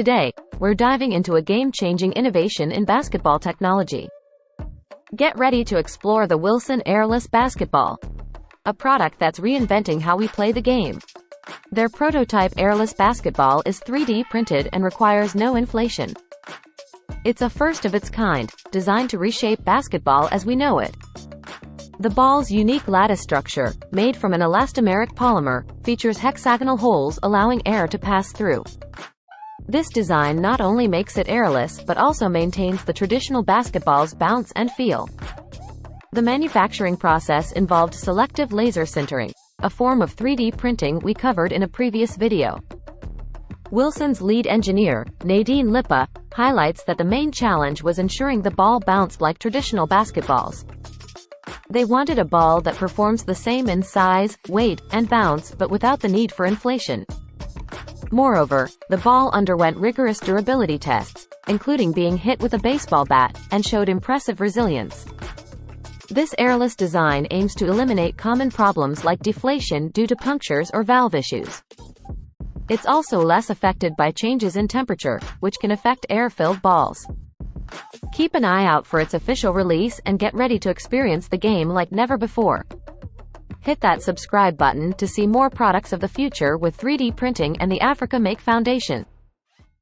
Today, we're diving into a game-changing innovation in basketball technology. Get ready to explore the Wilson Airless Basketball, a product that's reinventing how we play the game. Their prototype airless basketball is 3D printed and requires no inflation. It's a first of its kind, designed to reshape basketball as we know it. The ball's unique lattice structure, made from an elastomeric polymer, features hexagonal holes allowing air to pass through. This design not only makes it airless but also maintains the traditional basketball's bounce and feel. The manufacturing process involved selective laser sintering, a form of 3D printing we covered in a previous video. Wilson's lead engineer, Nadine Lipa, highlights that the main challenge was ensuring the ball bounced like traditional basketballs. They wanted a ball that performs the same in size, weight, and bounce, but without the need for inflation. Moreover, the ball underwent rigorous durability tests, including being hit with a baseball bat, and showed impressive resilience. This airless design aims to eliminate common problems like deflation due to punctures or valve issues. It's also less affected by changes in temperature, which can affect air-filled balls. Keep an eye out for its official release and get ready to experience the game like never before. Hit that subscribe button to see more products of the future with 3D printing and the Africa Make Foundation.